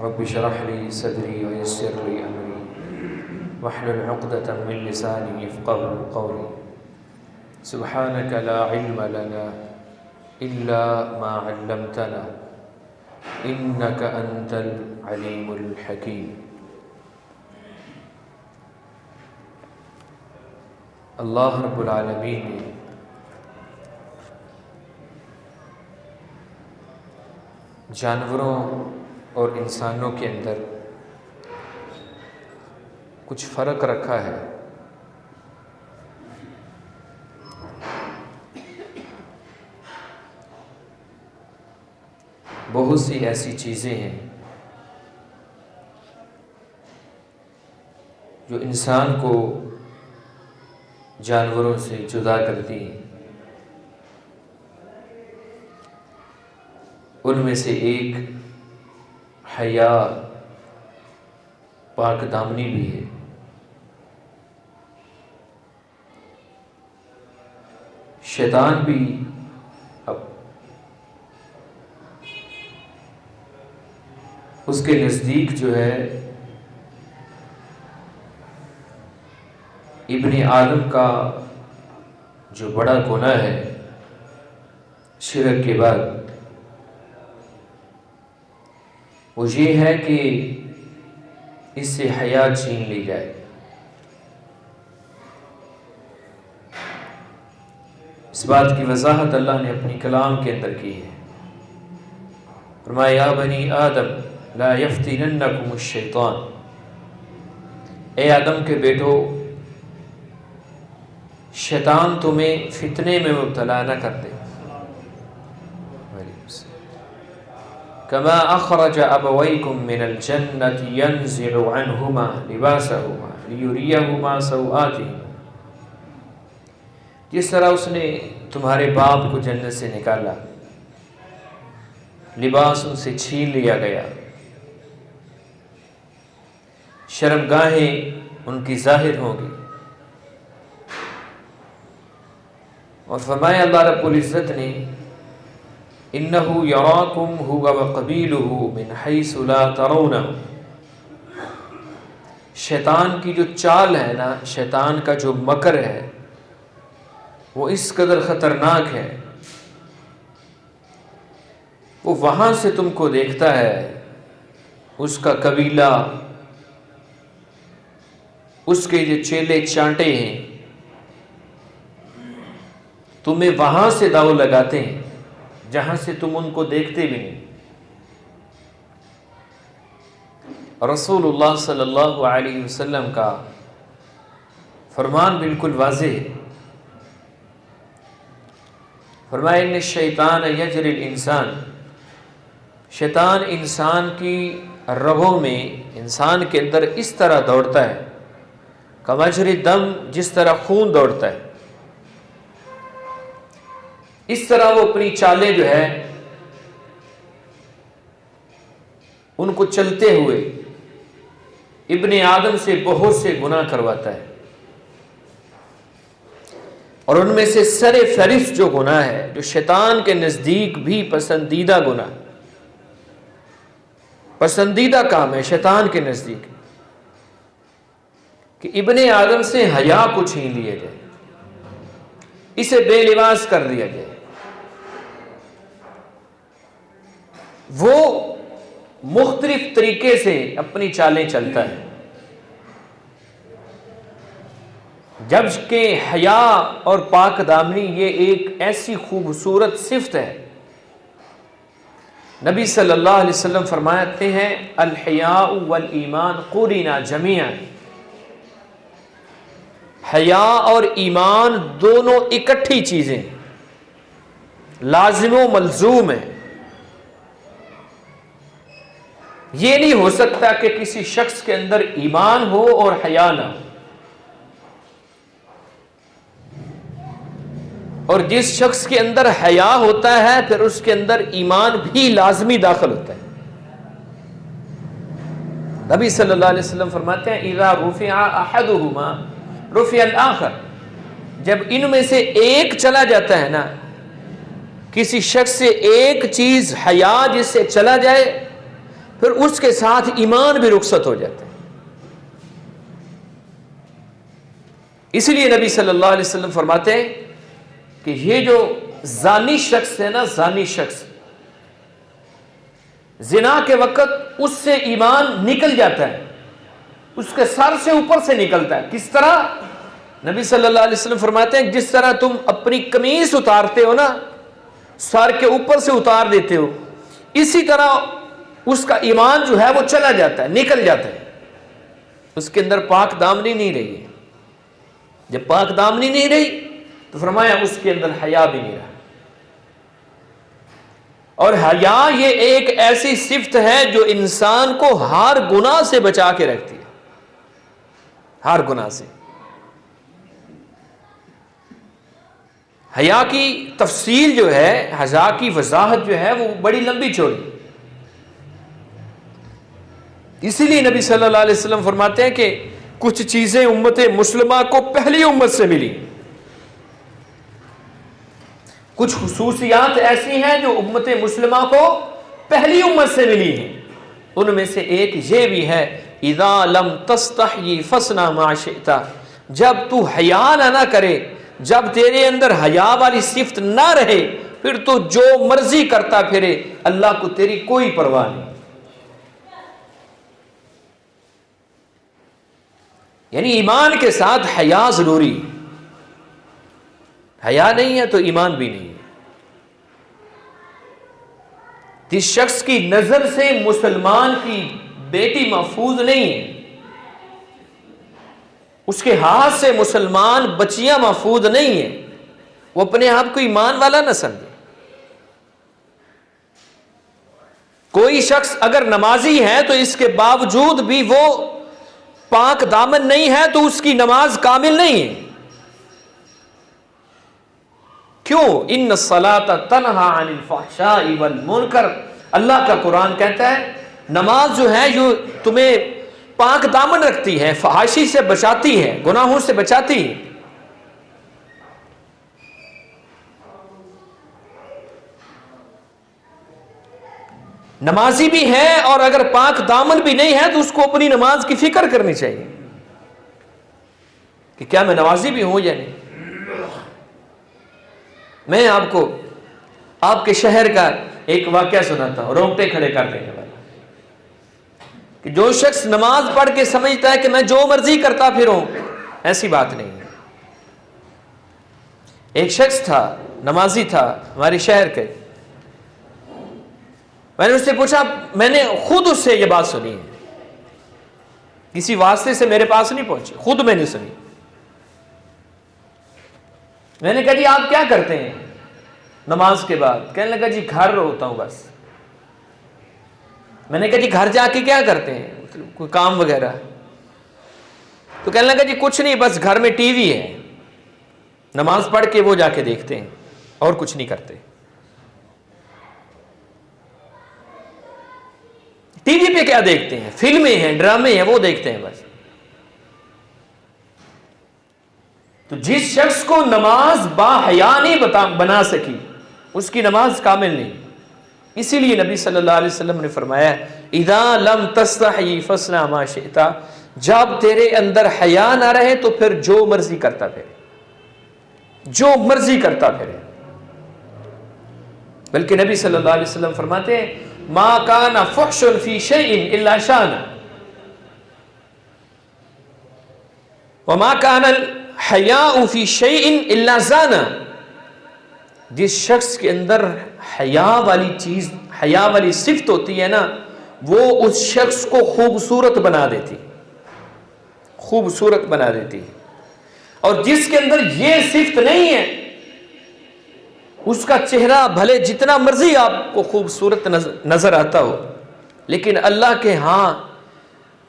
رب اشرح لي صدري ويسر لي أمري واحلل عقدة من لساني يفقهوا قولي سبحانك لا علم لنا إلا ما علمتنا إنك أنت العليم الحكيم۔ اللہ رب العالمین نے جانوروں اور انسانوں کے اندر کچھ فرق رکھا ہے۔ بہت سی ایسی چیزیں ہیں جو انسان کو جانوروں سے جدا کرتی ہیں۔ ان میں سے ایک حیا، پاک دامنی بھی ہے۔ شیطان بھی اب اس کے نزدیک جو ہے ابن آدم کا جو بڑا گناہ ہے شرک کے بعد، وہ یہ ہے کہ اس سے حیا چھین لی جائے۔ اس بات کی وضاحت اللہ نے اپنی کلام کے اندر کی ہے۔ فرمایا یا بنی آدم لا یفتننکم الشیطان، اے آدم کے بیٹو شیطان تمہیں فتنے میں مبتلا نہ کر دے۔ کما اخرج ابویکم من الجنۃ ینزع عنہما لباسہما لیریہما سوآتہما، جس طرح اس نے تمہارے باپ کو جنت سے نکالا، لباس ان سے چھین لیا گیا، شرمگاہیں ان کی ظاہر ہوں گی۔ اور فرمایا اللہ رب العزت نے انہ یراکم هو وقبیلہ من حیث لا ترونہ، شیطان کی جو چال ہے نا، شیطان کا جو مکر ہے وہ اس قدر خطرناک ہے، وہ وہاں سے تم کو دیکھتا ہے، اس کا قبیلہ، اس کے جو چیلے چانٹے ہیں تمہیں وہاں سے داؤ لگاتے ہیں جہاں سے تم ان کو دیکھتے بھی نہیں۔ رسول اللہ صلی اللہ علیہ وسلم کا فرمان بالکل واضح ہے۔ فرمایا ان الشیطان یجری الانسان، شیطان انسان کی رگوں میں، انسان کے اندر اس طرح دوڑتا ہے کمجری دم، جس طرح خون دوڑتا ہے، اس طرح وہ اپنی چالیں جو ہے ان کو چلتے ہوئے ابن آدم سے بہت سے گناہ کرواتا ہے، اور ان میں سے سر فہرست جو گناہ ہے، جو شیطان کے نزدیک بھی پسندیدہ گناہ، پسندیدہ کام ہے شیطان کے نزدیک، کہ ابن آدم سے حیا کو چھین لیا جائے، اسے بے لباس کر دیا جائے۔ وہ مختلف طریقے سے اپنی چالیں چلتا ہے، جبکہ حیا اور پاک دامنی یہ ایک ایسی خوبصورت صفت ہے۔ نبی صلی اللہ علیہ وسلم فرماتے ہیں الحیاء والایمان قرنا جمیعا، حیا اور ایمان دونوں اکٹھی چیزیں، لازم و ملزوم ہیں۔ یہ نہیں ہو سکتا کہ کسی شخص کے اندر ایمان ہو اور حیا نہ ہو، اور جس شخص کے اندر حیا ہوتا ہے پھر اس کے اندر ایمان بھی لازمی داخل ہوتا ہے۔ نبی صلی اللہ علیہ وسلم فرماتے ہیں اذا رفع احدهما رفع الاخر، جب ان میں سے ایک چلا جاتا ہے نا، کسی شخص سے ایک چیز حیا جس سے چلا جائے پھر اس کے ساتھ ایمان بھی رخصت ہو جاتا ہے. اس لیے نبی صلی اللہ علیہ وسلم فرماتے ہیں کہ یہ جو زانی شخص ہے نا، زانی شخص زنا کے وقت اس سے ایمان نکل جاتا ہے، اس کے سر سے اوپر سے نکلتا ہے. کس طرح؟ نبی صلی اللہ علیہ وسلم فرماتے ہیں جس طرح تم اپنی قمیص اتارتے ہو نا، سر کے اوپر سے اتار دیتے ہو، اسی طرح اس کا ایمان جو ہے وہ چلا جاتا ہے، نکل جاتا ہے. اس کے اندر پاک دامنی نہیں رہی ہے. جب پاک دامنی نہیں رہی تو فرمایا اس کے اندر حیا بھی نہیں رہا. اور حیا یہ ایک ایسی صفت ہے جو انسان کو ہر گناہ سے بچا کے رکھتی ہے، ہر گناہ سے. حیا کی تفصیل جو ہے، حیا کی وضاحت جو ہے وہ بڑی لمبی چوڑی. اسی لیے نبی صلی اللہ علیہ وسلم فرماتے ہیں کہ کچھ چیزیں امت مسلمہ کو پہلی امت سے ملی، کچھ خصوصیات ایسی ہیں جو امت مسلمہ کو پہلی امت سے ملی ہیں. ان میں سے ایک یہ بھی ہے، اذا لم تستحی فاصنع ما شئت. جب تو حیا نہ کرے، جب تیرے اندر حیا والی صفت نہ رہے، پھر تو جو مرضی کرتا پھرے، اللہ کو تیری کوئی پرواہ نہیں. یعنی ایمان کے ساتھ حیا ضروری. حیا نہیں ہے تو ایمان بھی نہیں ہے. جس شخص کی نظر سے مسلمان کی بیٹی محفوظ نہیں ہے، اس کے ہاتھ سے مسلمان بچیاں محفوظ نہیں ہیں، وہ اپنے آپ کو ایمان والا نہ سمجھے. کوئی شخص اگر نمازی ہے تو اس کے باوجود بھی وہ پاک دامن نہیں ہے تو اس کی نماز کامل نہیں ہے. کیوں؟ ان الصلاۃ تنہی عن الفحشاء والمنکر. اللہ کا قرآن کہتا ہے نماز جو ہے جو تمہیں پاک دامن رکھتی ہے، فحاشی سے بچاتی ہے، گناہوں سے بچاتی ہے. نمازی بھی ہے اور اگر پاک دامن بھی نہیں ہے تو اس کو اپنی نماز کی فکر کرنی چاہیے کہ کیا میں نمازی بھی ہوں یا نہیں. میں آپ کو آپ کے شہر کا ایک واقعہ سناتا ہوں، رونگٹے کھڑے کر دینے والا. کہ جو شخص نماز پڑھ کے سمجھتا ہے کہ میں جو مرضی کرتا پھروں، ایسی بات نہیں ہے. ایک شخص تھا، نمازی تھا، ہمارے شہر کے. میں نے اس سے پوچھا، میں نے خود اس سے یہ بات سنی ہے، کسی واسطے سے میرے پاس نہیں پہنچی، خود میں نے سنی. میں نے کہا جی آپ کیا کرتے ہیں نماز کے بعد؟ کہنے لگا جی گھر ہوتا ہوں بس. میں نے کہا جی گھر جا کے کیا کرتے ہیں، کوئی کام وغیرہ؟ تو کہنے لگا جی کچھ نہیں، بس گھر میں ٹی وی ہے، نماز پڑھ کے وہ جا کے دیکھتے ہیں اور کچھ نہیں کرتے. ٹی وی پہ کیا دیکھتے ہیں؟ فلمیں ہیں، ڈرامے ہیں، وہ دیکھتے ہیں بس. تو جس شخص کو نماز با حیا نہیں بنا سکی، اس کی نماز کامل نہیں. اسی لیے نبی صلی اللہ علیہ وسلم نے فرمایا اذا لم تستحی فاصنع ما شئت. جب تیرے اندر حیا نہ رہے تو پھر جو مرضی کرتا پھرے، جو مرضی کرتا پھرے. بلکہ نبی صلی اللہ علیہ وسلم فرماتے ہیں ما کان فحش فی شیء الا شان وما کان الحیاء فی شیء الا زانا. جس شخص کے اندر حیا والی چیز، حیا والی صفت ہوتی ہے نا، وہ اس شخص کو خوبصورت بنا دیتی، خوبصورت بنا دیتی. اور جس کے اندر یہ صفت نہیں ہے، اس کا چہرہ بھلے جتنا مرضی آپ کو خوبصورت نظر آتا ہو، لیکن اللہ کے ہاں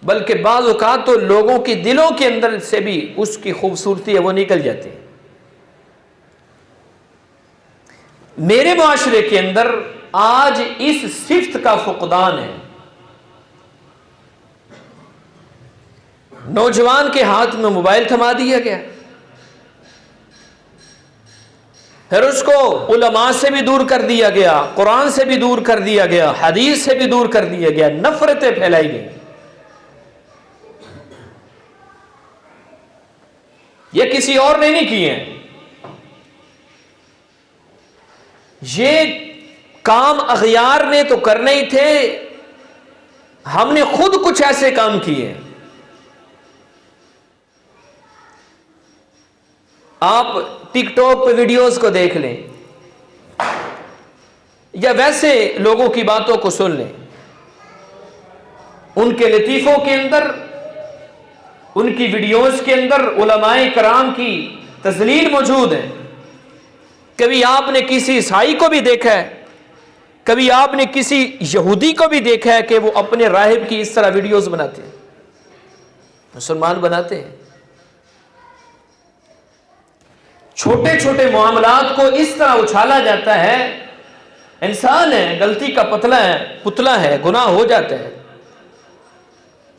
بلکہ بعض اوقات تو لوگوں کے دلوں کے اندر سے بھی اس کی خوبصورتی ہے وہ نکل جاتی ہے. میرے معاشرے کے اندر آج اس صفت کا فقدان ہے. نوجوان کے ہاتھ میں موبائل تھما دیا گیا، پھر اس کو علماء سے بھی دور کر دیا گیا، قرآن سے بھی دور کر دیا گیا، حدیث سے بھی دور کر دیا گیا، نفرتیں پھیلائی گئی۔ یہ کسی اور نے نہیں کیے ہیں، یہ کام اغیار نے تو کرنے ہی تھے، ہم نے خود کچھ ایسے کام کیے۔ آپ ٹک ٹاک پہ ویڈیوز کو دیکھ لیں یا ویسے لوگوں کی باتوں کو سن لیں، ان کے لطیفوں کے اندر، ان کی ویڈیوز کے اندر علماء کرام کی تذلیل موجود ہے۔ کبھی آپ نے کسی عیسائی کو بھی دیکھا ہے، کبھی آپ نے کسی یہودی کو بھی دیکھا ہے کہ وہ اپنے راہب کی اس طرح ویڈیوز بناتے ہیں، مسلمان بناتے ہیں۔ چھوٹے چھوٹے معاملات کو اس طرح اچھالا جاتا ہے، انسان ہے، غلطی کا پتلا ہے، گناہ ہو جاتا ہے،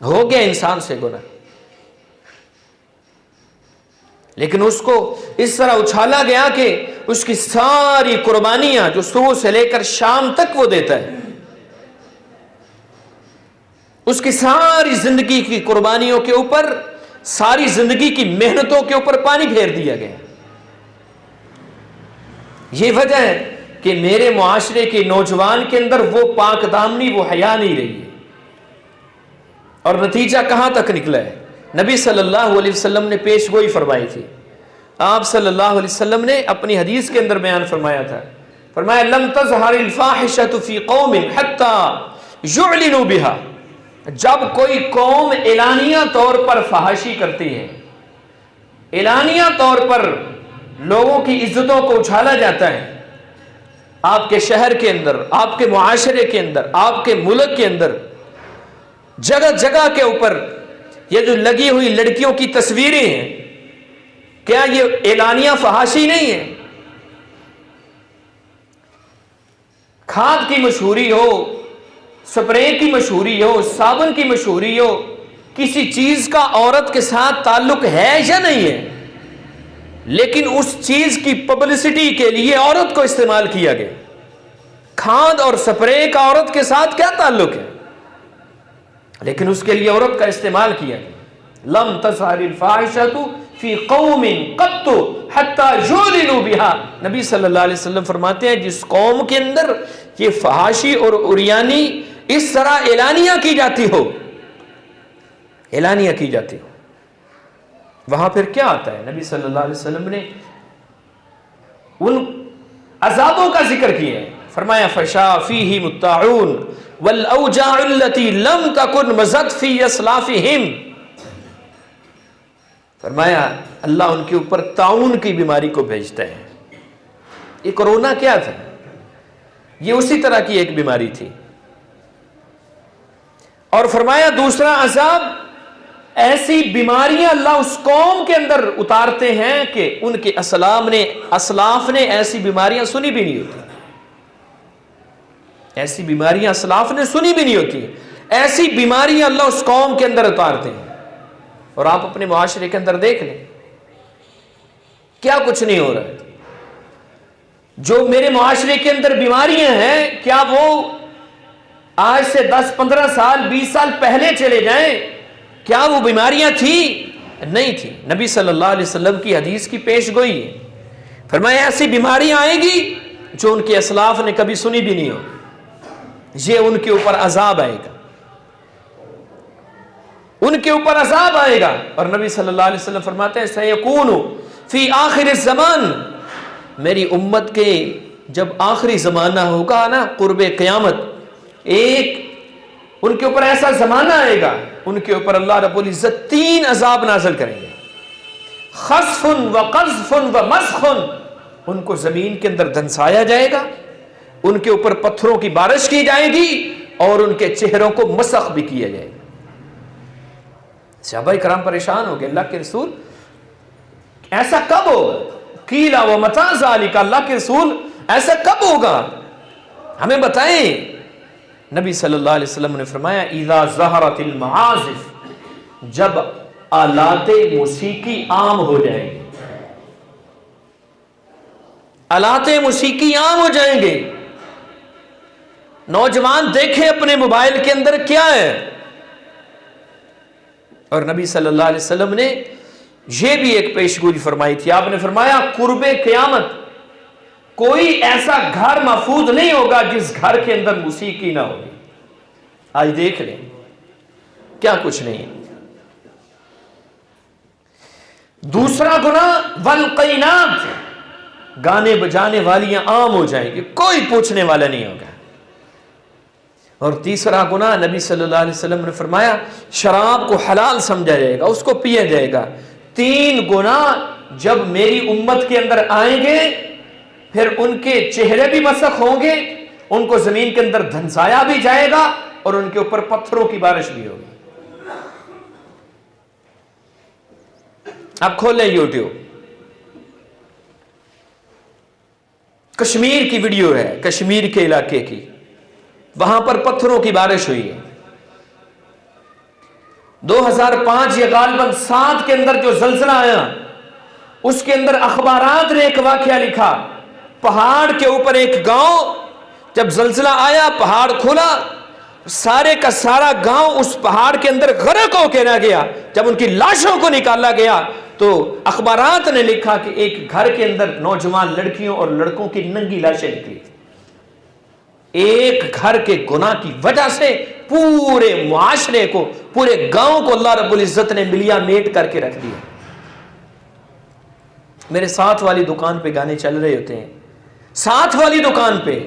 ہو گیا انسان سے گناہ، لیکن اس کو اس طرح اچھالا گیا کہ اس کی ساری قربانیاں جو صبح سے لے کر شام تک وہ دیتا ہے، اس کی ساری زندگی کی قربانیوں کے اوپر، ساری زندگی کی محنتوں کے اوپر پانی پھیر دیا گیا۔ یہ وجہ ہے کہ میرے معاشرے کے نوجوان کے اندر وہ پاک دامنی، وہ حیا نہیں رہی ہے، اور نتیجہ کہاں تک نکلا ہے؟ نبی صلی اللہ علیہ وسلم نے پیش گوئی فرمائی تھی۔ آپ صلی اللہ علیہ وسلم نے اپنی حدیث کے اندر بیان فرمایا تھا، فرمایا لم تظہر الفاحشۃ فی قوم حتی یعلنوا بها، جب کوئی قوم اعلانیہ طور پر فحاشی کرتی ہے، اعلانیہ طور پر لوگوں کی عزتوں کو اچھالا جاتا ہے، آپ کے شہر کے اندر، آپ کے معاشرے کے اندر، آپ کے ملک کے اندر، جگہ جگہ کے اوپر یہ جو لگی ہوئی لڑکیوں کی تصویریں ہیں، کیا یہ اعلانیہ فحاشی نہیں ہے؟ کھاد کی مشہوری ہو، سپرے کی مشہوری ہو، صابن کی مشہوری ہو، کسی چیز کا عورت کے ساتھ تعلق ہے یا نہیں ہے، لیکن اس چیز کی پبلسٹی کے لیے عورت کو استعمال کیا گیا۔ کھاد اور سپرے کا عورت کے ساتھ کیا تعلق ہے، لیکن اس کے لیے عورت کا استعمال کیا گیا۔ لم تظہر الفاحشۃ فی قوم قط حتی یعلنوا بها، نبی صلی اللہ علیہ وسلم فرماتے ہیں جس قوم کے اندر یہ فحاشی اور عریانی اس طرح اعلانیہ کی جاتی ہو، اعلانیہ کی جاتی ہو، وہاں پھر کیا آتا ہے؟ نبی صلی اللہ علیہ وسلم نے ان عذابوں کا ذکر کیا ہے، فرمایا فشا فیہم الطاعون والاوجاع التي لم تكن مضت في اسلافهم، فرمایا اللہ ان کے اوپر طاعون کی بیماری کو بھیجتا ہے۔ یہ کرونا کیا تھا؟ یہ اسی طرح کی ایک بیماری تھی، اور فرمایا دوسرا عذاب، ایسی بیماریاں اللہ اس قوم کے اندر اتارتے ہیں کہ ان کے اسلاف نے ایسی بیماریاں سنی بھی نہیں ہوتی، ایسی بیماریاں اسلاف نے سنی بھی نہیں ہوتی، ایسی بیماریاں اللہ اس قوم کے اندر اتارتے ہیں۔ اور آپ اپنے معاشرے کے اندر دیکھ لیں کیا کچھ نہیں ہو رہا ہے۔ جو میرے معاشرے کے اندر بیماریاں ہیں، کیا وہ آج سے 10 15 سال 20 سال پہلے چلے جائیں، کیا وہ بیماریاں تھیں؟ نہیں تھی۔ نبی صلی اللہ علیہ وسلم کی حدیث کی پیش گوئی ہے، فرمایا ایسی بیماریاں آئیں گی جو ان کے اسلاف نے کبھی سنی بھی نہیں ہو، یہ ان کے اوپر عذاب آئے گا، ان کے اوپر عذاب آئے گا۔ اور نبی صلی اللہ علیہ وسلم فرماتے ہیں سیکون فی آخر الزمان، میری امت کے جب آخری زمانہ ہوگا نا، قرب قیامت، ایک ان کے اوپر ایسا زمانہ آئے گا، ان کے اوپر اللہ رب العزت 3 عذاب نازل کریں گے، خسف و قذف و مسخ، ان کو زمین کے اندر دھنسایا جائے گا، ان کے اوپر پتھروں کی بارش کی جائے گی، اور ان کے چہروں کو مسخ بھی کیا جائے گا۔ صحابہ کرام پریشان ہو گئے، اللہ کے رسول ایسا کب ہوگا؟ قیل و متی ذالک، اللہ کے رسول ایسا کب ہوگا، ہمیں بتائیں۔ نبی صلی اللہ علیہ وسلم نے فرمایا اذا ظہرت المعازف، جب آلات موسیقی عام ہو جائیں گے، آلات موسیقی عام ہو جائیں گے. نوجوان دیکھیں اپنے موبائل کے اندر کیا ہے. اور نبی صلی اللہ علیہ وسلم نے یہ بھی ایک پیشگوئی فرمائی تھی. آپ نے فرمایا قرب قیامت کوئی ایسا گھر محفوظ نہیں ہوگا جس گھر کے اندر موسیقی نہ ہوگی. آج دیکھ لیں کیا کچھ نہیں ہے. دوسرا گناہ والقینات، گانے بجانے والیاں عام ہو جائیں گی، کوئی پوچھنے والا نہیں ہوگا. اور تیسرا گناہ نبی صلی اللہ علیہ وسلم نے فرمایا شراب کو حلال سمجھا جائے گا، اس کو پیا جائے گا. 3 گناہ جب میری امت کے اندر آئیں گے پھر ان کے چہرے بھی مسخ ہوں گے، ان کو زمین کے اندر دھنسایا بھی جائے گا اور ان کے اوپر پتھروں کی بارش بھی ہوگی. آپ کھولیں یوٹیوب، کشمیر کی ویڈیو ہے، کشمیر کے علاقے کی، وہاں پر پتھروں کی بارش ہوئی ہے. 2005 یا غالباً 7 کے اندر جو زلزلہ آیا اس کے اندر اخبارات نے ایک واقعہ لکھا. پہاڑ کے اوپر ایک گاؤں، جب زلزلہ آیا پہاڑ کھلا، سارے کا سارا گاؤں اس پہاڑ کے اندر غرق ہو کے رہ گیا. جب ان کی لاشوں کو نکالا گیا تو اخبارات نے لکھا کہ ایک گھر کے اندر نوجوان لڑکیوں اور لڑکوں کی ننگی لاشیں نکلی. ایک گھر کے گناہ کی وجہ سے پورے معاشرے کو، پورے گاؤں کو اللہ رب العزت نے ملیا میٹ کر کے رکھ دیا. میرے ساتھ والی دکان پہ گانے چل رہے ہوتے ہیں، ساتھ والی دکان پہ،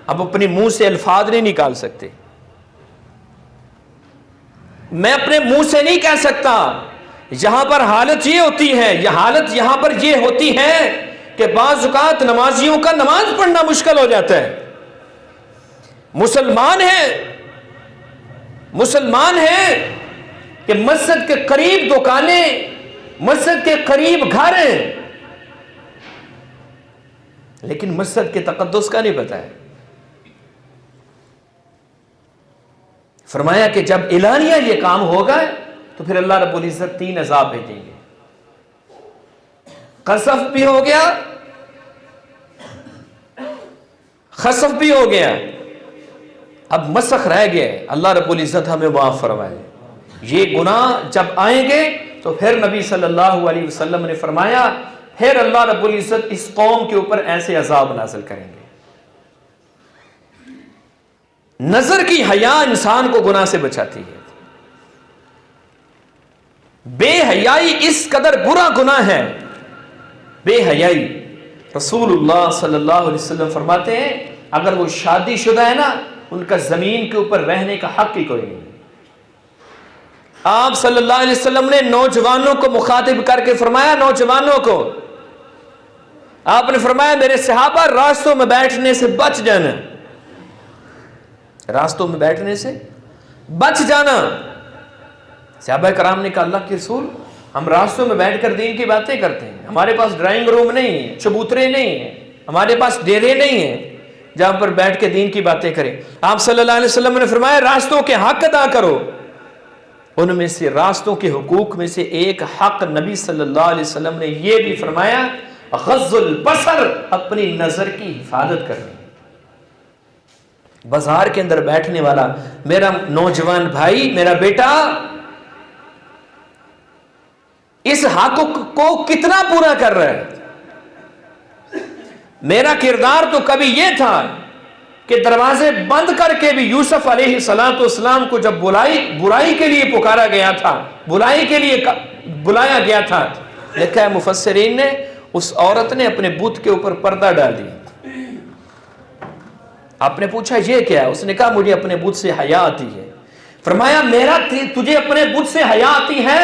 اب اپنے منہ سے الفاظ نہیں نکال سکتے، میں اپنے منہ سے نہیں کہہ سکتا. یہاں پر حالت یہ ہوتی ہے، یہ حالت یہاں پر یہ ہوتی ہے کہ بعض اوقات نمازیوں کا نماز پڑھنا مشکل ہو جاتا ہے. مسلمان ہیں کہ مسجد کے قریب دکانیں، مسجد کے قریب گھر ہیں، لیکن مسجد کے تقدس کا نہیں پتہ ہے. فرمایا کہ جب اعلانیہ یہ کام ہوگا تو پھر اللہ رب العزت 3 عذاب بھیجیں گے. قذف بھی ہو گیا، خسف بھی ہو گیا، اب مسخ رہ گیا ہے. اللہ رب العزت ہمیں معاف فرمائے. یہ گناہ جب آئیں گے تو پھر نبی صلی اللہ علیہ وسلم نے فرمایا پھر اللہ رب العزت اس قوم کے اوپر ایسے عذاب نازل کریں گے. نظر کی حیا انسان کو گناہ سے بچاتی ہے. بے حیائی اس قدر برا گناہ ہے. بے حیائی، رسول اللہ صلی اللہ علیہ وسلم فرماتے ہیں اگر وہ شادی شدہ ہے نا، ان کا زمین کے اوپر رہنے کا حق ہی کوئی نہیں. آپ صلی اللہ علیہ وسلم نے نوجوانوں کو مخاطب کر کے فرمایا، نوجوانوں کو آپ نے فرمایا میرے صحابہ راستوں میں بیٹھنے سے بچ جانا، راستوں میں بیٹھنے سے بچ جانا. صحابہ کرام نے کہا اللہ کے رسول ہم راستوں میں بیٹھ کر دین کی باتیں کرتے ہیں، ہمارے پاس ڈرائنگ روم نہیں ہے، چبوترے نہیں ہیں، ہمارے پاس ڈیرے نہیں ہیں جہاں پر بیٹھ کے دین کی باتیں کریں. آپ صلی اللہ علیہ وسلم نے فرمایا راستوں کے حق ادا کرو. ان میں سے راستوں کے حقوق میں سے ایک حق نبی صلی اللہ علیہ وسلم نے یہ بھی فرمایا غض البصر، اپنی نظر کی حفاظت کرنی. بازار کے اندر بیٹھنے والا میرا نوجوان بھائی، میرا بیٹا، اس حق کو کتنا پورا کر رہا ہے؟ میرا کردار تو کبھی یہ تھا کہ دروازے بند کر کے بھی یوسف علیہ السلام کو جب برائی کے لیے پکارا گیا تھا، برائی کے لیے بلایا گیا تھا، لکھا ہے مفسرین نے اس عورت نے اپنے بت کے اوپر پردہ ڈال دیا. آپ نے پوچھا یہ کیا ہے؟ اس نے کہا مجھے اپنے بت سے حیا آتی ہے. فرمایا میرا تجھے اپنے بت سے حیا آتی ہے،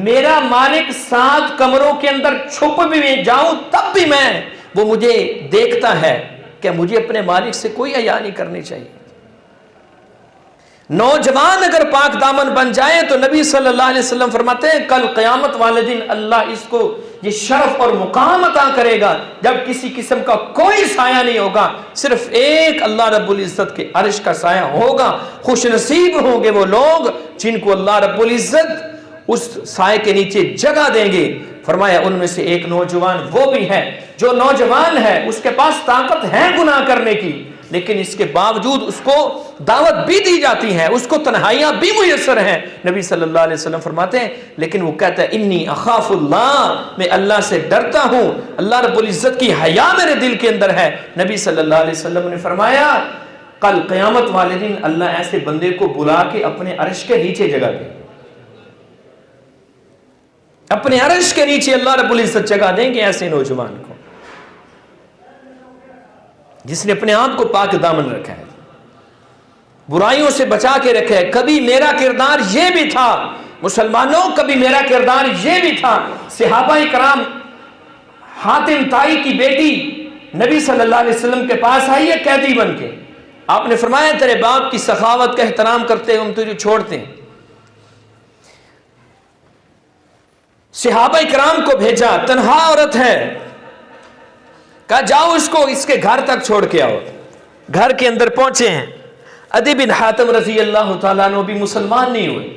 میرا مالک 7 کمروں کے اندر چھپ بھی جاؤں تب بھی وہ مجھے دیکھتا ہے کہ مجھے اپنے مالک سے کوئی حیا نہیں کرنی چاہیے. نوجوان اگر پاک دامن بن جائے تو نبی صلی اللہ علیہ وسلم فرماتے ہیں کل قیامت والے دن اللہ اس کو یہ شرف اور مقام عطا کرے گا جب کسی قسم کا کوئی سایہ نہیں ہوگا، صرف ایک اللہ رب العزت کے عرش کا سایہ ہوگا. خوش نصیب ہوں گے وہ لوگ جن کو اللہ رب العزت اس سائے کے نیچے جگہ دیں گے. فرمایا ان میں سے ایک نوجوان وہ بھی ہے جو نوجوان ہے، اس کے پاس طاقت ہے گناہ کرنے کی، لیکن اس کے باوجود اس کو دعوت بھی دی جاتی ہے، اس کو تنہائیاں بھی میسر ہیں۔ نبی صلی اللہ علیہ وسلم فرماتے ہیں لیکن وہ کہتا ہے انی اخاف اللہ، میں اللہ سے ڈرتا ہوں، اللہ رب العزت کی حیا میرے دل کے اندر ہے۔ نبی صلی اللہ علیہ وسلم نے فرمایا کل قیامت والے دن اللہ ایسے بندے کو بلا کے اپنے عرش کے نیچے جگہ دے، اپنے عرش کے نیچے اللہ رب العزت جگہ دیں گے ایسے نوجوان کو جس نے اپنے آپ کو پاک دامن رکھا ہے، برائیوں سے بچا کے رکھا ہے۔ کبھی میرا کردار یہ بھی تھا مسلمانوں، کبھی میرا کردار یہ بھی تھا۔ صحابہ کرام، حاتم طائی کی بیٹی نبی صلی اللہ علیہ وسلم کے پاس آئی ہے قیدی بن کے، آپ نے فرمایا تیرے باپ کی سخاوت کا احترام کرتے ہم تجھے چھوڑتے ہیں۔ صحابہ کرام کو بھیجا، تنہا عورت ہے، کہا جاؤ اس کو اس کے گھر تک چھوڑ کے آؤ۔ گھر کے اندر پہنچے ہیں، عدی بن حاتم رضی اللہ تعالیٰ عنہ بھی مسلمان نہیں ہوئے۔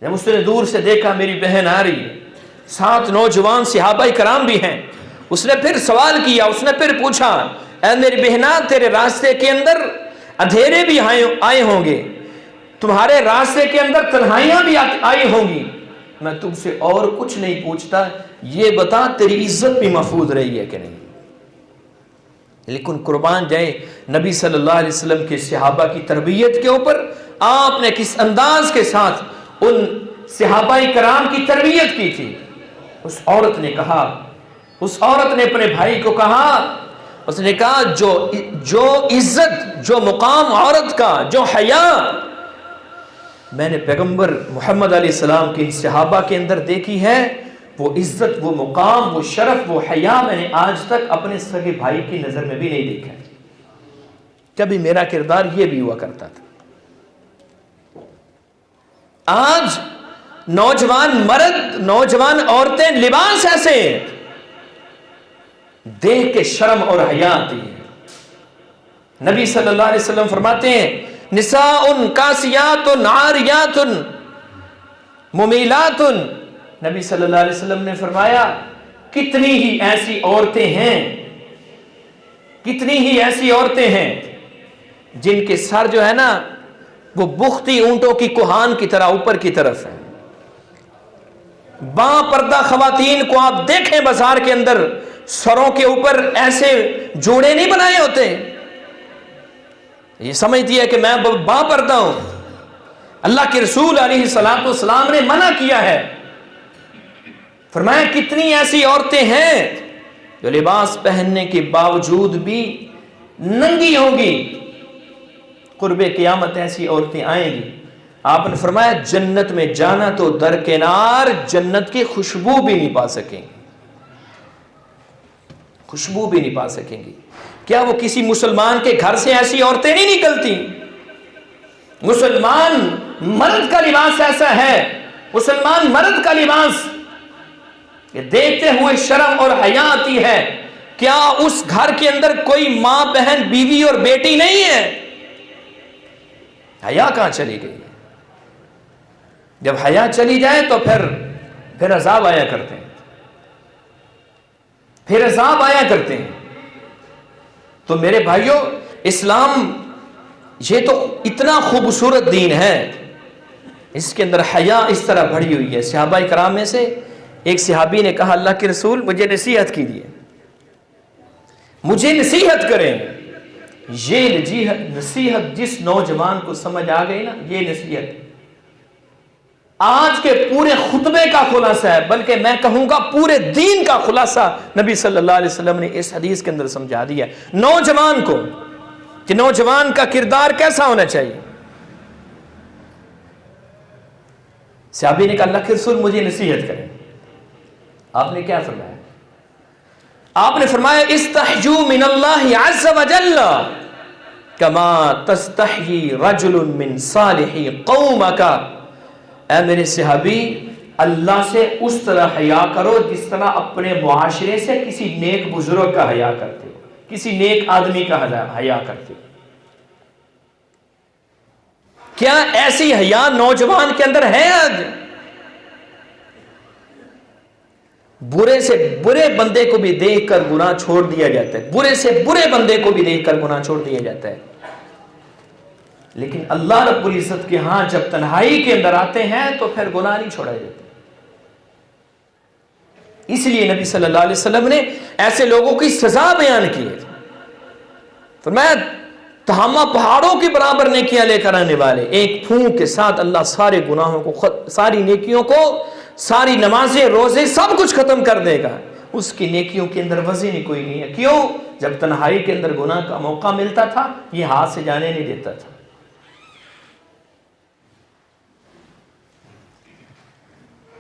جب اس نے دور سے دیکھا میری بہن آ رہی ہے، 7 نوجوان صحابہ کرام بھی ہیں، اس نے پھر سوال کیا، اس نے پھر پوچھا اے میری بہنا تیرے راستے کے اندر اندھیرے بھی آئے ہوں گے، تمہارے راستے کے اندر تنہائیاں بھی آئی ہوں گی، میں تم سے اور کچھ نہیں پوچھتا، یہ بتا تیری عزت بھی محفوظ رہی ہے کہ نہیں۔ لیکن قربان جائے نبی صلی اللہ علیہ وسلم کے صحابہ کی تربیت کے اوپر آپ نے کس انداز کے ساتھ ان صحابہ کرام کی تربیت کی تھی۔ اس عورت نے کہا، اس عورت نے اپنے بھائی کو کہا، اس نے کہا جو عزت، جو مقام عورت کا، جو حیا میں نے پیغمبر محمد علیہ السلام کے صحابہ کے اندر دیکھی ہے، وہ عزت، وہ مقام، وہ شرف، وہ حیا میں نے آج تک اپنے سگے بھائی کی نظر میں بھی نہیں دیکھا۔ کبھی میرا کردار یہ بھی ہوا کرتا تھا۔ آج نوجوان مرد، نوجوان عورتیں لباس ایسے ہیں، دیکھ کے شرم اور حیا آتی ہے۔ نبی صلی اللہ علیہ وسلم فرماتے ہیں نساء کاسیات عاریات ممیلات، نبی صلی اللہ علیہ وسلم نے فرمایا کتنی ہی ایسی عورتیں ہیں، کتنی ہی ایسی عورتیں ہیں جن کے سر جو ہے نا وہ بختی اونٹوں کی کوہان کی طرح اوپر کی طرف ہے۔ باں پردہ خواتین کو آپ دیکھیں بازار کے اندر، سروں کے اوپر ایسے جوڑے نہیں بنائے ہوتے، یہ سمجھتی ہے کہ میں باں پردہ ہوں۔ اللہ کے رسول علیہ السلام نے منع کیا ہے، فرمایا کتنی ایسی عورتیں ہیں جو لباس پہننے کے باوجود بھی ننگی ہوں گی، قرب قیامت ایسی عورتیں آئیں گی۔ آپ نے فرمایا جنت میں جانا تو درکنار، جنت کی خوشبو بھی نہیں پا سکیں گی، خوشبو بھی نہیں پا سکیں گی۔ کیا وہ کسی مسلمان کے گھر سے ایسی عورتیں نہیں نکلتی؟ مسلمان مرد کا لباس ایسا ہے، مسلمان مرد کا لباس یہ دیکھتے ہوئے شرم اور حیا آتی ہے۔ کیا اس گھر کے اندر کوئی ماں، بہن، بیوی اور بیٹی نہیں ہے؟ حیا کہاں چلی گئی؟ جب حیا چلی جائے تو پھر عذاب آیا کرتے ہیں، پھر عذاب آیا کرتے ہیں۔ تو میرے بھائیوں، اسلام یہ تو اتنا خوبصورت دین ہے، اس کے اندر حیا اس طرح بڑھی ہوئی ہے۔ صحابہ کرام میں سے ایک صحابی نے کہا اللہ کے رسول مجھے نصیحت کیجیے، مجھے نصیحت کریں۔ یہ نصیحت جس نوجوان کو سمجھ آ گئی نا، یہ نصیحت آج کے پورے خطبے کا خلاصہ ہے، بلکہ میں کہوں گا پورے دین کا خلاصہ نبی صلی اللہ علیہ وسلم نے اس حدیث کے اندر سمجھا دیا نوجوان کو کہ نوجوان کا کردار کیسا ہونا چاہیے۔ صحابی نے کہا اللہ کے رسول مجھے نصیحت کریں۔ آپ نے کیا فرمایا؟ آپ نے فرمایا استحیوا من اللہ عز وجل کما تستحیی رجل من صالح قومک، اے میرے صحابی اللہ سے اس طرح حیا کرو جس طرح اپنے معاشرے سے کسی نیک بزرگ کا حیا کرتے ہو، کسی نیک آدمی کا حیا کرتے ہو۔ کیا ایسی حیا نوجوان کے اندر ہے آج؟ برے سے برے بندے کو بھی دیکھ کر گناہ چھوڑ دیا جاتا ہے، برے سے برے بندے کو بھی دیکھ کر گناہ چھوڑ دیا جاتا ہے، لیکن اللہ رب العزت کے ہاں جب تنہائی کے اندر آتے ہیں تو پھر گناہ نہیں چھوڑا جاتا۔ اس لیے نبی صلی اللہ علیہ وسلم نے ایسے لوگوں کی سزا بیان کی ہے، فرمایا تہامہ پہاڑوں کے برابر نیکیاں لے کر آنے والے، ایک پھونک کے ساتھ اللہ سارے گناہوں کو، ساری نیکیوں کو، ساری نمازیں روزے سب کچھ ختم کر دے گا، اس کی نیکیوں کے اندر وزن ہی کوئی نہیں ہے۔ کیوں؟ جب تنہائی کے اندر گناہ کا موقع ملتا تھا یہ ہاتھ سے جانے نہیں دیتا تھا۔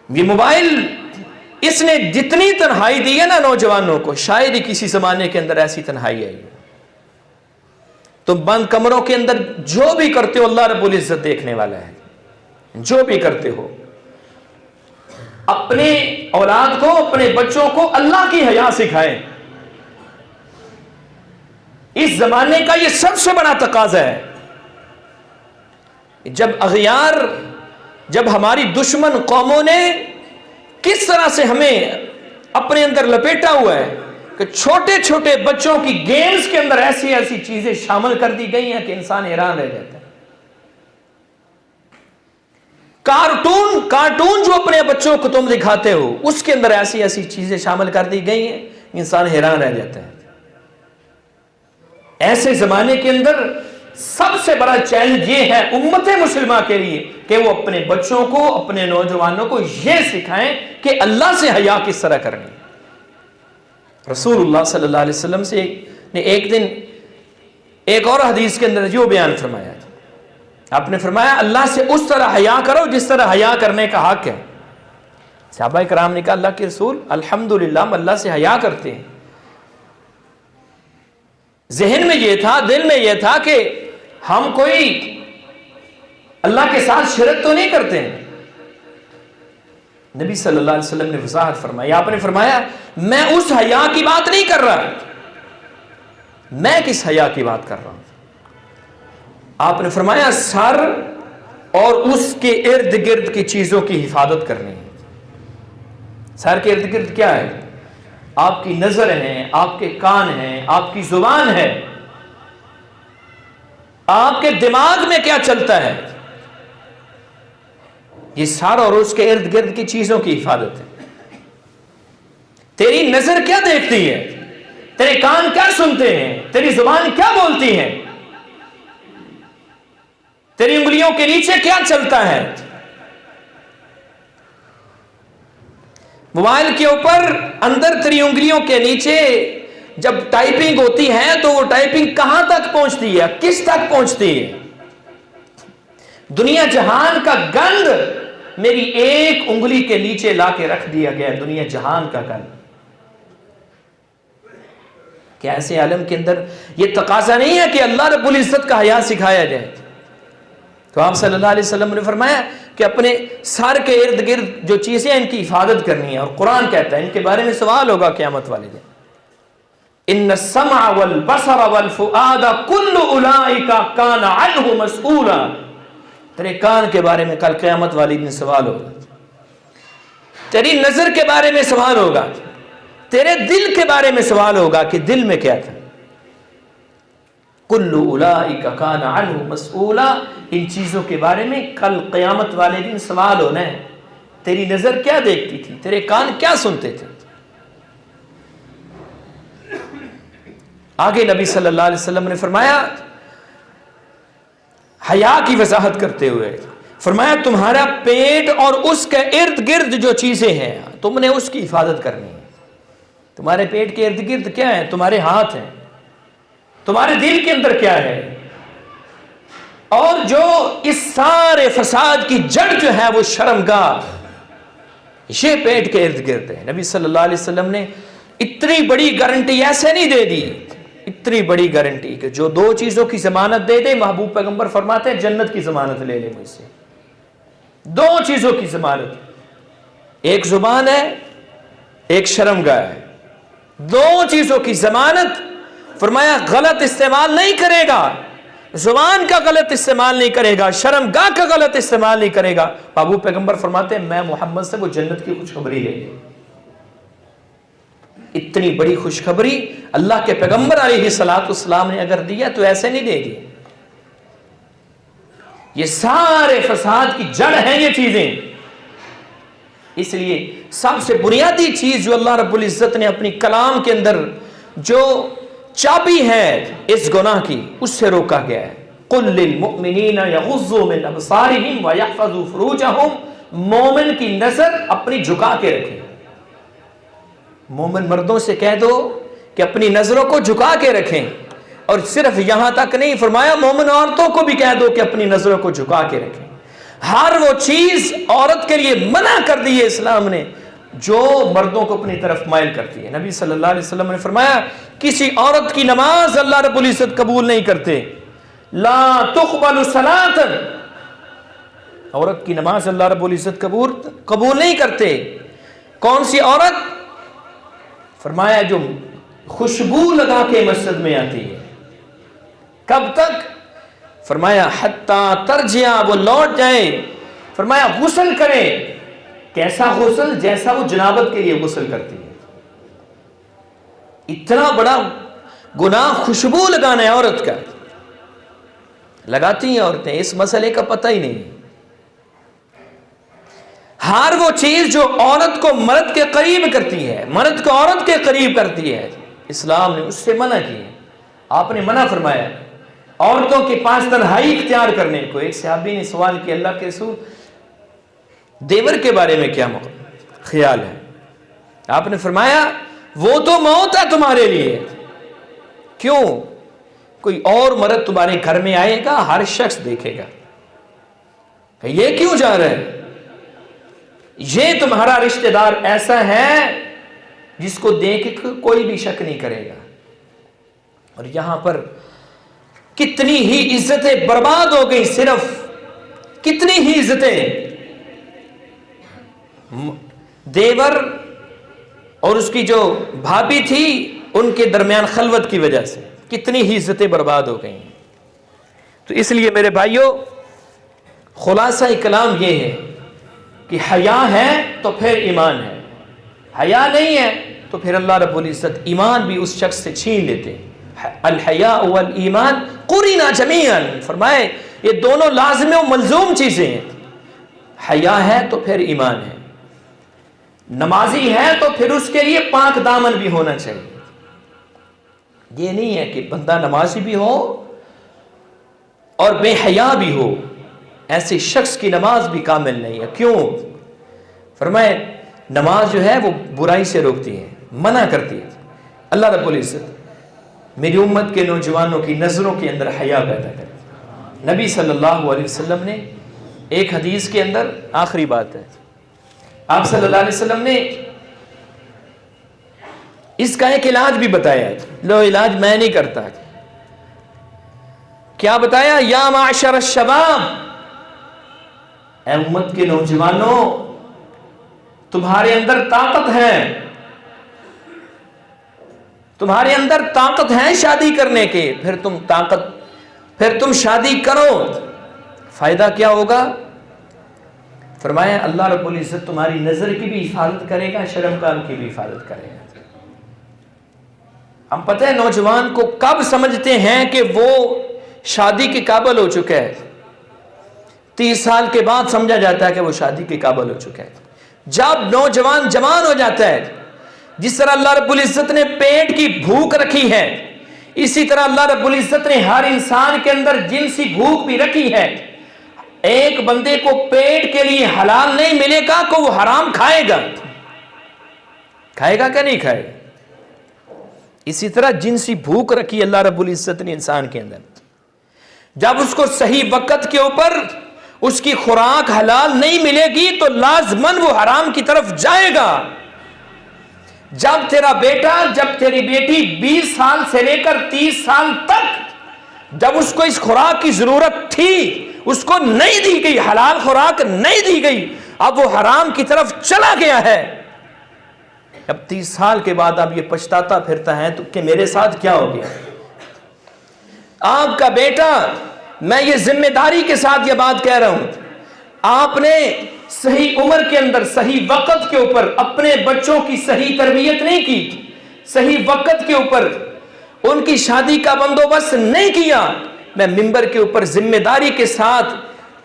یہ موبائل اس نے جتنی تنہائی دی ہے نا نوجوانوں کو، شاید ہی کسی زمانے کے اندر ایسی تنہائی آئی۔ تم بند کمروں کے اندر جو بھی کرتے ہو اللہ رب العزت دیکھنے والا ہے، جو بھی کرتے ہو، اپنے اولاد کو، اپنے بچوں کو اللہ کی حیا سکھائیں۔ اس زمانے کا یہ سب سے بڑا تقاضا ہے۔ جب اغیار، جب ہماری دشمن قوموں نے کس طرح سے ہمیں اپنے اندر لپیٹا ہوا ہے کہ چھوٹے چھوٹے بچوں کی گیمز کے اندر ایسی ایسی چیزیں شامل کر دی گئی ہیں کہ انسان حیران رہ جاتا ہے۔ کارٹون جو اپنے بچوں کو تم دکھاتے ہو اس کے اندر ایسی ایسی چیزیں شامل کر دی گئی ہیں، انسان حیران رہ جاتا ہے۔ ایسے زمانے کے اندر سب سے بڑا چیلنج یہ ہے امت مسلمہ کے لیے کہ وہ اپنے بچوں کو، اپنے نوجوانوں کو یہ سکھائیں کہ اللہ سے حیا کس طرح کرنی۔ رسول اللہ صلی اللہ علیہ وسلم سے نے ایک دن ایک اور حدیث کے اندر جو بیان فرمایا، آپ نے فرمایا اللہ سے اس طرح حیا کرو جس طرح حیا کرنے کا حق ہے۔ صحابہ کرام نے کہا اللہ کے رسول الحمدللہ ہم اللہ سے حیا کرتے ہیں۔ ذہن میں یہ تھا، دل میں یہ تھا کہ ہم کوئی اللہ کے ساتھ شرک تو نہیں کرتے ہیں۔ نبی صلی اللہ علیہ وسلم نے وضاحت فرمائی، آپ نے فرمایا میں اس حیا کی بات نہیں کر رہا، میں کس حیا کی بات کر رہا ہوں؟ آپ نے فرمایا سر اور اس کے ارد گرد کی چیزوں کی حفاظت کرنی ہے۔ سر کے ارد گرد کیا ہے؟ آپ کی نظر ہے، آپ کے کان ہیں، آپ کی زبان ہے، آپ کے دماغ میں کیا چلتا ہے، یہ سر اور اس کے ارد گرد کی چیزوں کی حفاظت ہے۔ تیری نظر کیا دیکھتی ہے، تیرے کان کیا سنتے ہیں، تیری زبان کیا بولتی ہے، تیری انگلیوں کے نیچے کیا چلتا ہے۔ موبائل کے اوپر اندر تیری انگلیوں کے نیچے جب ٹائپنگ ہوتی ہے تو وہ ٹائپنگ کہاں تک پہنچتی ہے، کس تک پہنچتی ہے۔ دنیا جہان کا گند میری ایک انگلی کے نیچے لا کے رکھ دیا گیا، دنیا جہان کا گند۔ کیا ایسے عالم کے اندر یہ تقاضا نہیں ہے کہ اللہ رب العزت کا حیا سکھایا جائے؟ تو آپ صلی اللہ علیہ وسلم نے فرمایا کہ اپنے سر کے ارد گرد جو چیزیں ان کی حفاظت کرنی ہے، اور قرآن کہتا ہے ان کے بارے میں سوال ہوگا قیامت والے دن، ان السمع والبصر والفؤاد کل اولئک کان عنہ مسئولا۔ تیرے کان کے بارے میں کل قیامت والے دن سوال ہوگا، تیری نظر کے بارے میں سوال ہوگا، تیرے دل کے بارے میں سوال ہوگا کہ دل میں کیا تھا۔ کل اولئک کان عنہ مسئولا، ان چیزوں کے بارے میں کل قیامت والے دن سوال ہونا ہے۔ تیری نظر کیا دیکھتی تھی، تیرے کان کیا سنتے تھے۔ آگے نبی صلی اللہ علیہ وسلم نے فرمایا حیا کی وضاحت کرتے ہوئے، فرمایا تمہارا پیٹ اور اس کے ارد گرد جو چیزیں ہیں تم نے اس کی حفاظت کرنی ہے۔ تمہارے پیٹ کے ارد گرد کیا ہے؟ تمہارے ہاتھ ہیں۔ تمہارے دل کے اندر کیا ہے؟ اور جو اس سارے فساد کی جڑ جو ہے وہ شرمگاہ، یہ پیٹ کے ارد گرد ہے۔ نبی صلی اللہ علیہ وسلم نے اتنی بڑی گارنٹی ایسے نہیں دے دی، اتنی بڑی گارنٹی کہ جو دو چیزوں کی ضمانت دے دے، محبوب پیغمبر فرماتے ہیں جنت کی ضمانت لے لے مجھ سے۔ دو چیزوں کی ضمانت، ایک زبان ہے، ایک شرمگاہ ہے، دو چیزوں کی ضمانت۔ فرمایا غلط استعمال نہیں کرے گا، زبان کا غلط استعمال نہیں کرے گا، شرمگاہ کا غلط استعمال نہیں کرے گا، محبوب پیغمبر فرماتے ہیں میں محمد سے وہ جنت کی خوشخبری لے لے۔ اتنی بڑی خوشخبری اللہ کے پیغمبر علیہ الصلوۃ والسلام نے اگر دیا تو ایسے نہیں دے دی. یہ سارے فساد کی جڑ ہیں یہ چیزیں. اس لیے سب سے بنیادی چیز جو اللہ رب العزت نے اپنی کلام کے اندر جو چابی ہے اس گناہ کی، اس سے روکا گیا ہے. قل للمؤمنین یغضوا من ابصارہم ویحفظوا فروجہم. مومن کی نظر اپنی جھکا کے رکھیں. مومن مردوں سے کہہ دو کہ اپنی نظروں کو جھکا کے رکھیں. اور صرف یہاں تک نہیں فرمایا، مومن عورتوں کو بھی کہہ دو کہ اپنی نظروں کو جھکا کے رکھیں. ہر وہ چیز عورت کے لیے منع کر دی ہے اسلام نے جو مردوں کو اپنی طرف مائل کرتی ہے. نبی صلی اللہ علیہ وسلم نے فرمایا کسی عورت کی نماز اللہ رب العزت قبول نہیں کرتے. لا تقبل صلاۃ، عورت کی نماز اللہ رب العزت قبول نہیں کرتے. کون سی عورت؟ فرمایا جو خوشبو لگا کے مسجد میں آتی ہے. کب تک؟ فرمایا حتیٰ ترجع، وہ لوٹ جائے. فرمایا غسل کرے. کیسا غسل؟ جیسا وہ جنابت کے لیے غسل کرتی ہے. اتنا بڑا گناہ خوشبو لگانا ہے عورت کا. لگاتی ہیں عورتیں، اس مسئلے کا پتہ ہی نہیں. ہر وہ چیز جو عورت کو مرد کے قریب کرتی ہے، مرد کو عورت کے قریب کرتی ہے، اسلام نے اس سے منع کی ہے. آپ نے منع فرمایا عورتوں کے پاس تنہائی اختیار کرنے کو. ایک صحابی نے سوال کیا اللہ کے رسول دیور کے بارے میں کیا خیال ہے؟ آپ نے فرمایا وہ تو موت ہے تمہارے لیے. کیوں؟ کوئی اور مرد تمہارے گھر میں آئے گا، ہر شخص دیکھے گا کہ یہ کیوں جا رہا ہے. یہ تمہارا رشتہ دار ایسا ہے جس کو دیکھ کے کوئی بھی شک نہیں کرے گا. اور یہاں پر کتنی ہی عزتیں برباد ہو گئی. صرف کتنی ہی عزتیں دیور اور اس کی جو بھابھی تھی ان کے درمیان خلوت کی وجہ سے کتنی ہی عزتیں برباد ہو گئی. تو اس لیے میرے بھائیوں خلاصہ کلام یہ ہے کہ حیا ہے تو پھر ایمان ہے، حیا نہیں ہے تو پھر اللہ رب العزت ایمان بھی اس شخص سے چھین لیتے. الحیاء والایمان قرنا جمیعا، فرمائے یہ دونوں لازم و ملزوم چیزیں ہیں. حیا ہے تو پھر ایمان ہے. نمازی ہے تو پھر اس کے لیے پاک دامن بھی ہونا چاہیے. یہ نہیں ہے کہ بندہ نمازی بھی ہو اور بے حیا بھی ہو. ایسے شخص کی نماز بھی کامل نہیں ہے. کیوں؟ فرمائے نماز جو ہے وہ برائی سے روکتی ہے، منع کرتی ہے. اللہ رب العزت میری امت کے نوجوانوں کی نظروں کے اندر حیا پیدا کرے. نبی صلی اللہ علیہ وسلم نے ایک حدیث کے اندر، آخری بات ہے، آپ صلی اللہ علیہ وسلم نے اس کا ایک علاج بھی بتایا. لو علاج میں نہیں کرتا. کیا بتایا؟ یا معشر الشباب، اے امت کے نوجوانوں تمہارے اندر طاقت ہے، تمہارے اندر طاقت ہے شادی کرنے کے. پھر تم شادی کرو. فائدہ کیا ہوگا؟ فرمایا اللہ رب العزت تمہاری نظر کی بھی حفاظت کرے گا، شرم کام کی بھی حفاظت کرے گا. ہم پتہ ہے نوجوان کو کب سمجھتے ہیں کہ وہ شادی کے قابل ہو چکا ہے؟ 30 سال کے بعد سمجھا جاتا ہے کہ وہ شادی کے قابل ہو چکا ہے. جب نوجوان جوان ہو جاتا ہے، جس طرح اللہ رب العزت نے پیٹ کی بھوک رکھی ہے، اسی طرح اللہ رب العزت نے ہر انسان کے اندر جنسی بھوک بھی رکھی ہے. ایک بندے کو پیٹ کے لیے حلال نہیں ملے گا کہ وہ حرام کھائے گا. کھائے گا کہ نہیں کھائے گا؟ اسی طرح جنسی بھوک رکھی اللہ رب العزت نے انسان کے اندر. جب اس کو صحیح وقت کے اوپر اس کی خوراک حلال نہیں ملے گی تو لازماً وہ حرام کی طرف جائے گا. جب تیرا بیٹا، جب تیری بیٹی 20 سال سے لے کر 30 سال تک جب اس کو اس خوراک کی ضرورت تھی، اس کو نہیں دی گئی، حلال خوراک نہیں دی گئی، اب وہ حرام کی طرف چلا گیا ہے. اب 30 سال کے بعد اب یہ پچھتاتا پھرتا ہے تو کہ میرے ساتھ کیا ہو گیا. آپ کا بیٹا، میں یہ ذمہ داری کے ساتھ یہ بات کہہ رہا ہوں، آپ نے صحیح عمر کے اندر صحیح وقت کے اوپر اپنے بچوں کی صحیح تربیت نہیں کی. صحیح وقت کے اوپر ان کی شادی کا بندوبست نہیں کیا، میں ممبر کے اوپر ذمہ داری کے ساتھ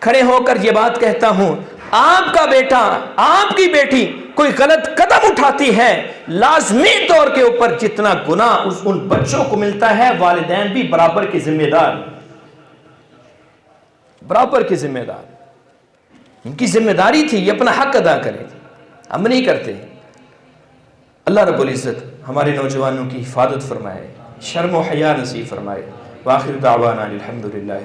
کھڑے ہو کر یہ بات کہتا ہوں، آپ کا بیٹا، آپ کی بیٹی کوئی غلط قدم اٹھاتی ہے، لازمی طور کے اوپر جتنا گناہ ان بچوں کو ملتا ہے، والدین بھی برابر کے ذمہ دار، برابر کے ذمہ دار. ان کی ذمہ داری تھی یہ اپنا حق ادا کریں، ہم نہیں کرتے. اللہ رب العزت ہمارے نوجوانوں کی حفاظت فرمائے، شرم و حیا نصیب فرمائے. وآخر دعوانا الحمدللہ.